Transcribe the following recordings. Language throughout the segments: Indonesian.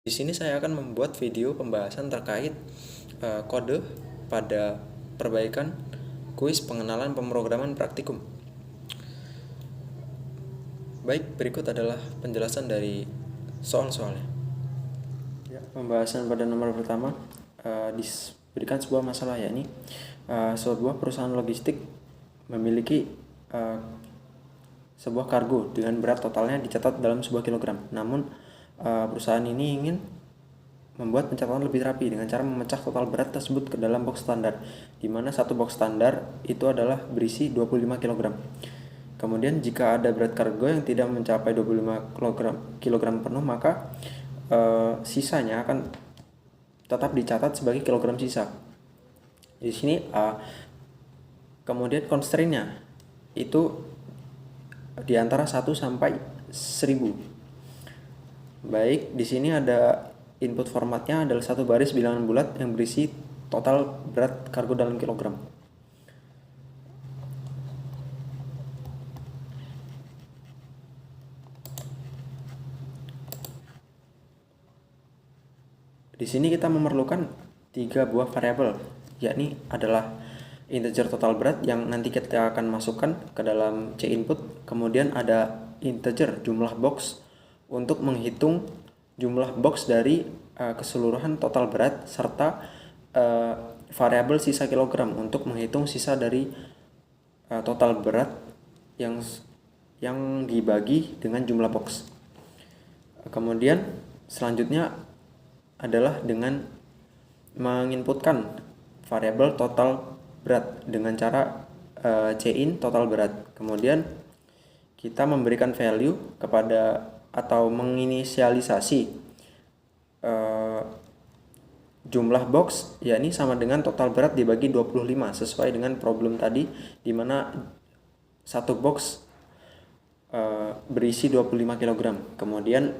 Di sini saya akan membuat video pembahasan terkait kode pada perbaikan kuis pengenalan pemrograman praktikum. Baik, berikut adalah penjelasan dari soal-soalnya. Pembahasan pada nomor pertama diberikan sebuah masalah, yakni sebuah perusahaan logistik memiliki sebuah kargo dengan berat totalnya dicatat dalam sebuah kilogram. Namun perusahaan ini ingin membuat pencatatan lebih rapi dengan cara memecah total berat tersebut ke dalam box standar, di mana satu box standar itu adalah berisi 25 kg. Kemudian jika ada berat kargo yang tidak mencapai 25 kg penuh, maka sisanya akan tetap dicatat sebagai kilogram sisa. Di sini kemudian constraint-nya itu di antara 1 sampai 1000. Baik, di sini ada input formatnya adalah satu baris bilangan bulat yang berisi total berat kargo dalam kilogram. Di sini kita memerlukan 3 buah variabel, yakni adalah integer total berat yang nanti kita akan masukkan ke dalam C input, kemudian ada integer jumlah box untuk menghitung jumlah box dari keseluruhan total berat, serta variabel sisa kilogram untuk menghitung sisa dari total berat yang dibagi dengan jumlah box. Kemudian selanjutnya adalah dengan menginputkan variabel total berat dengan cara cin total berat. Kemudian kita memberikan value kepada atau menginisialisasi jumlah box, yakni sama dengan total berat dibagi 25 sesuai dengan problem tadi, di mana satu box berisi 25 kg. Kemudian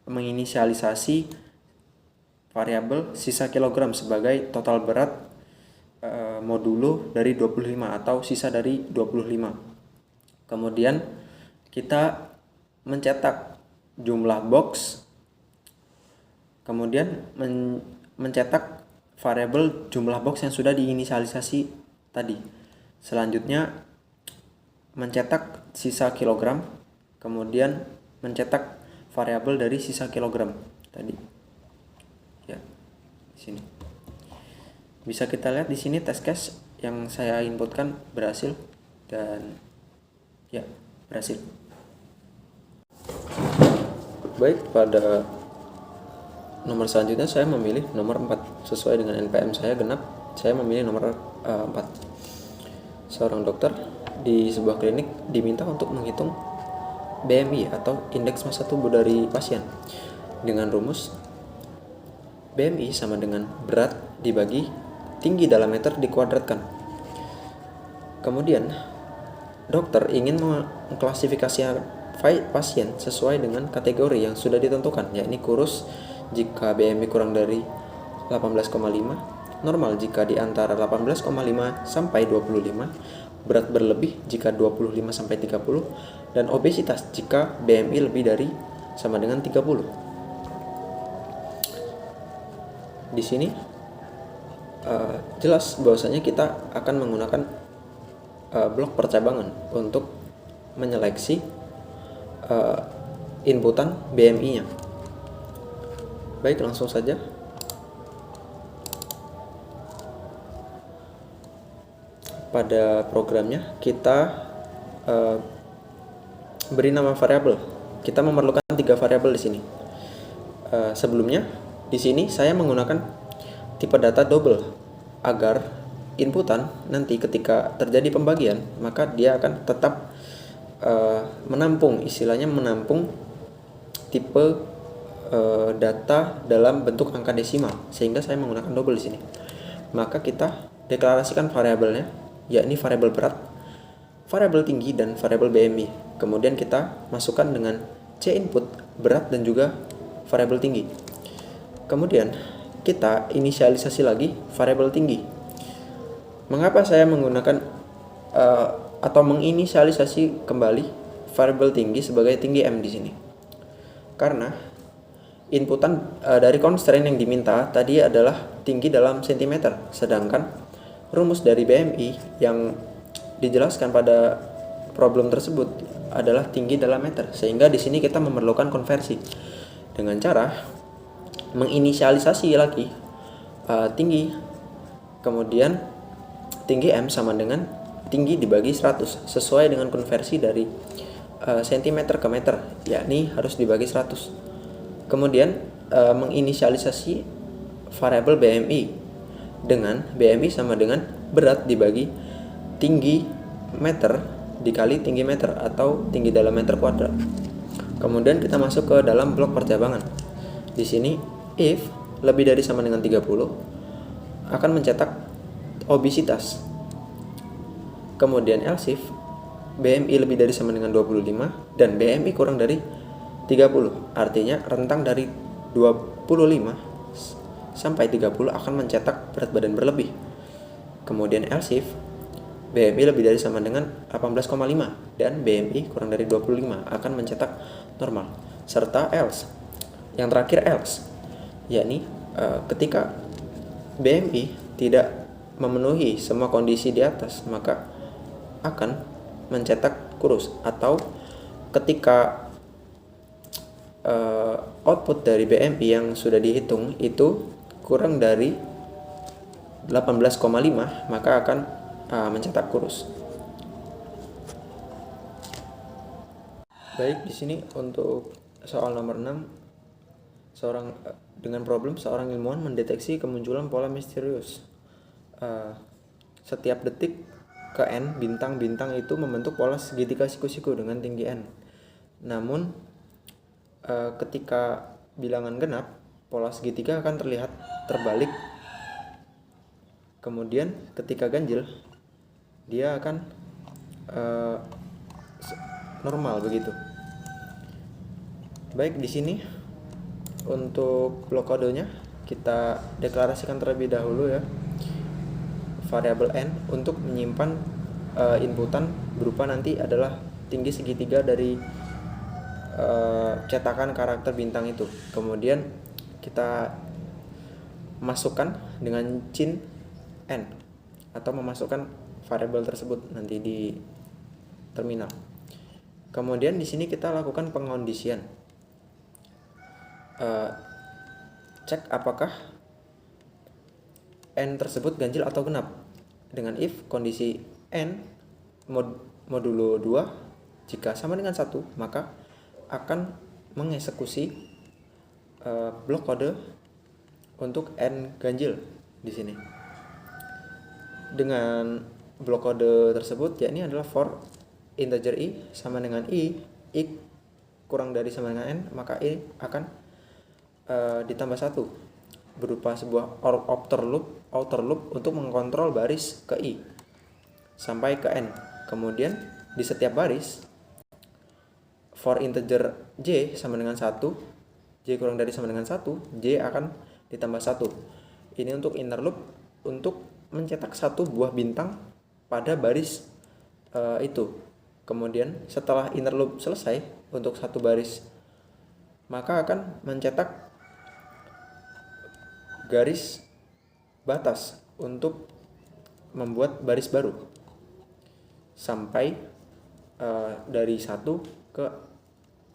menginisialisasi variabel sisa kilogram sebagai total berat modulo dari 25 atau sisa dari 25. Kemudian kita mencetak jumlah box, kemudian mencetak variabel jumlah box yang sudah diinisialisasi tadi. Selanjutnya mencetak sisa kilogram, kemudian mencetak variabel dari sisa kilogram tadi. Ya, di sini bisa kita lihat di sini test case yang saya inputkan berhasil, dan ya, berhasil. Baik, pada nomor selanjutnya saya memilih nomor 4. Sesuai dengan NPM saya genap, saya memilih nomor 4. Seorang dokter di sebuah klinik diminta untuk menghitung BMI atau indeks massa tubuh dari pasien dengan rumus BMI sama dengan berat dibagi tinggi dalam meter dikuadratkan. Kemudian dokter ingin mengklasifikasi pasien sesuai dengan kategori yang sudah ditentukan, yakni kurus jika BMI kurang dari 18,5, normal jika di antara 18,5 sampai 25, berat berlebih jika 25 sampai 30, dan obesitas jika BMI lebih dari sama dengan 30. Di sini jelas bahwasanya kita akan menggunakan blok percabangan untuk menyeleksi inputan BMI-nya. Baik, langsung saja. Pada programnya kita beri nama variabel. Kita memerlukan 3 variabel di sini. Sebelumnya di sini saya menggunakan tipe data double agar inputan nanti ketika terjadi pembagian maka dia akan tetap menampung tipe data dalam bentuk angka desimal, sehingga saya menggunakan double di sini. Maka kita deklarasikan variabelnya, yakni variabel berat, variabel tinggi, dan variabel BMI. Kemudian kita masukkan dengan C input berat dan juga variabel tinggi. Kemudian kita inisialisasi lagi variabel tinggi. Mengapa saya menggunakan atau menginisialisasi kembali variabel tinggi sebagai tinggi M di sini? Karena inputan dari constraint yang diminta tadi adalah tinggi dalam sentimeter, sedangkan rumus dari BMI yang dijelaskan pada problem tersebut adalah tinggi dalam meter, sehingga di sini kita memerlukan konversi dengan cara menginisialisasi lagi tinggi, kemudian tinggi M sama dengan tinggi dibagi 100 sesuai dengan konversi dari sentimeter ke meter, yakni harus dibagi 100. Kemudian menginisialisasi variabel BMI dengan BMI sama dengan berat dibagi tinggi meter dikali tinggi meter atau tinggi dalam meter kuadrat. Kemudian kita masuk ke dalam blok percabangan. Di sini if lebih dari sama dengan 30 akan mencetak obesitas. Kemudian else if BMI lebih dari sama dengan 25 dan BMI kurang dari 30, artinya rentang dari 25 sampai 30 akan mencetak berat badan berlebih. Kemudian else if BMI lebih dari sama dengan 18,5 dan BMI kurang dari 25 akan mencetak normal. Serta else, yang terakhir else, yakni ketika BMI tidak memenuhi semua kondisi di atas, maka akan mencetak kurus. Atau ketika output dari BMI yang sudah dihitung itu kurang dari 18,5, maka akan mencetak kurus. Baik, di sini untuk soal nomor 6, dengan problem seorang ilmuwan mendeteksi kemunculan pola misterius. Setiap detik ke N bintang-bintang itu membentuk pola segitiga siku-siku dengan tinggi N. Namun ketika bilangan genap, pola segitiga akan terlihat terbalik. Kemudian ketika ganjil, dia akan normal begitu. Baik, di sini untuk blok kodenya kita deklarasikan terlebih dahulu ya. Variabel N untuk menyimpan inputan berupa nanti adalah tinggi segitiga dari cetakan karakter bintang itu. Kemudian kita masukkan dengan cin N atau memasukkan variabel tersebut nanti di terminal. Kemudian di sini kita lakukan pengondisian. Cek apakah N tersebut ganjil atau genap dengan if kondisi N modulo 2 jika sama dengan 1, maka akan mengeksekusi blok kode untuk N ganjil di sini. Dengan blok kode tersebut yakni adalah for integer i sama dengan i kurang dari sama dengan N, maka i akan ditambah 1 berupa sebuah outer loop untuk mengontrol baris ke i sampai ke N. Kemudian di setiap baris for integer j sama dengan 1, j kurang dari sama dengan 1, j akan ditambah 1. Ini untuk inner loop untuk mencetak satu buah bintang pada baris itu. Kemudian setelah inner loop selesai untuk satu baris, maka akan mencetak garis batas untuk membuat baris baru sampai dari 1 ke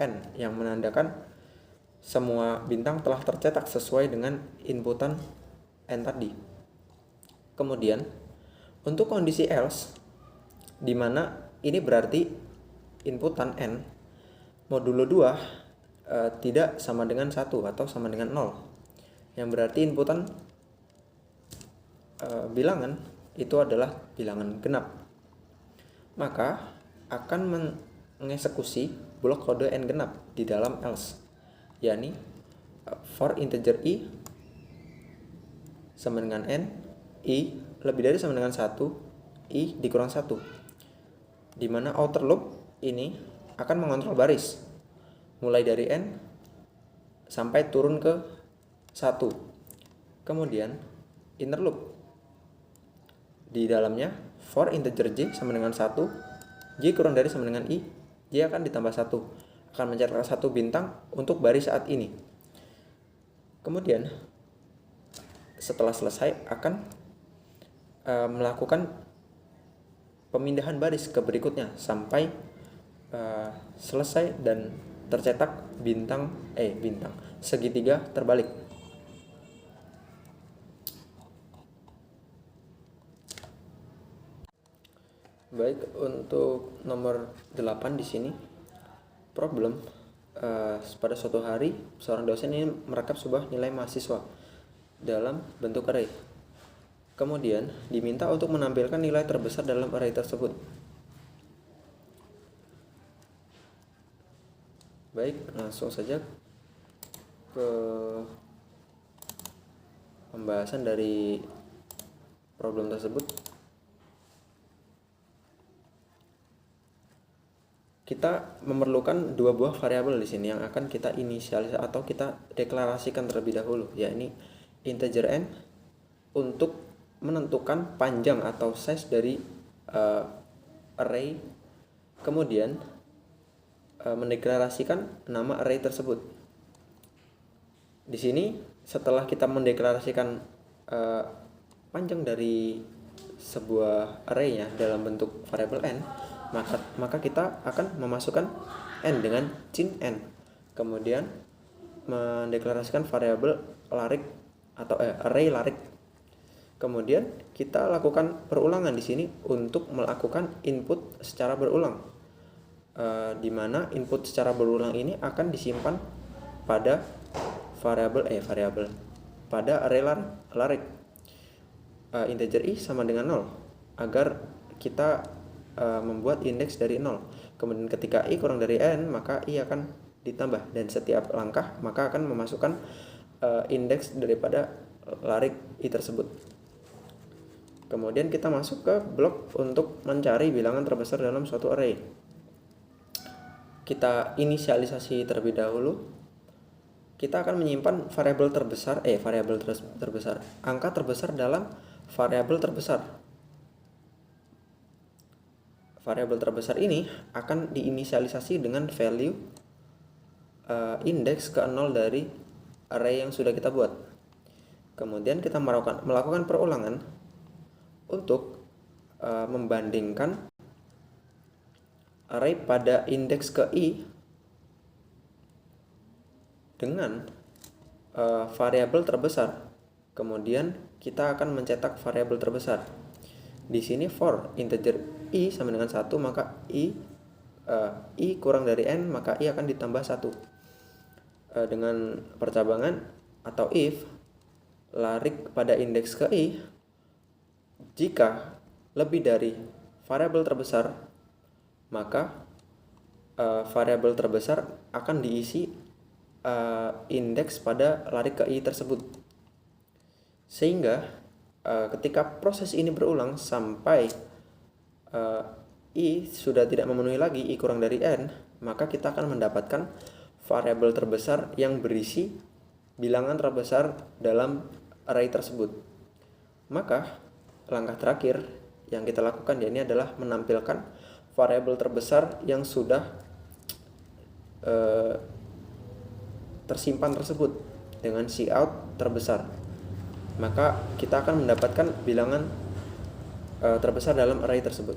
N yang menandakan semua bintang telah tercetak sesuai dengan inputan N tadi. Kemudian untuk kondisi else, di mana ini berarti inputan N modulo 2 tidak sama dengan 1 atau sama dengan 0. Yang berarti inputan bilangan itu adalah bilangan genap. Maka akan mengeksekusi blok kode N genap di dalam else, yakni for integer i sama dengan N, i lebih dari sama dengan 1, i dikurang 1. Di mana outer loop ini akan mengontrol baris mulai dari N sampai turun ke 1. Kemudian inner loop di dalamnya for integer j sama dengan 1, j kurang dari sama dengan i, j akan ditambah 1, akan mencetak 1 bintang untuk baris saat ini. Kemudian setelah selesai akan melakukan pemindahan baris ke berikutnya sampai selesai dan tercetak bintang segitiga terbalik. Baik, untuk nomor 8 di sini problem pada suatu hari seorang dosen ini merekap sebuah nilai mahasiswa dalam bentuk array. Kemudian diminta untuk menampilkan nilai terbesar dalam array tersebut. Baik, langsung saja ke pembahasan dari problem tersebut. Kita memerlukan dua buah variabel di sini yang akan kita inisialisasi atau kita deklarasikan terlebih dahulu, yakni integer n untuk menentukan panjang atau size dari array, kemudian mendeklarasikan nama array tersebut. Di sini setelah kita mendeklarasikan panjang dari sebuah array-nya dalam bentuk variabel n, maka kita akan memasukkan n dengan cin n, kemudian mendeklarasikan variabel larik atau array larik. Kemudian kita lakukan perulangan di sini untuk melakukan input secara berulang, di mana input secara berulang ini akan disimpan pada variabel pada array larik. Integer i sama dengan 0 agar kita membuat indeks dari 0. Kemudian ketika i kurang dari n, maka i akan ditambah, dan setiap langkah maka akan memasukkan indeks daripada larik i tersebut. Kemudian kita masuk ke blok untuk mencari bilangan terbesar dalam suatu array. Kita inisialisasi terlebih dahulu. Kita akan menyimpan variabel terbesar, angka terbesar dalam variabel terbesar. Variabel terbesar ini akan diinisialisasi dengan value indeks ke 0 dari array yang sudah kita buat. Kemudian kita melakukan perulangan untuk membandingkan array pada indeks ke i dengan variabel terbesar. Kemudian kita akan mencetak variabel terbesar. Di sini for integer i sama dengan 1, maka i kurang dari n, maka i akan ditambah 1. Dengan percabangan atau if larik pada indeks ke i jika lebih dari variabel terbesar, maka variabel terbesar akan diisi indeks pada larik ke i tersebut. Sehingga ketika proses ini berulang sampai i sudah tidak memenuhi lagi i kurang dari n, maka kita akan mendapatkan variabel terbesar yang berisi bilangan terbesar dalam array tersebut. Maka langkah terakhir yang kita lakukan ini adalah menampilkan variabel terbesar yang sudah tersimpan tersebut dengan cout terbesar. Maka kita akan mendapatkan bilangan terbesar dalam array tersebut.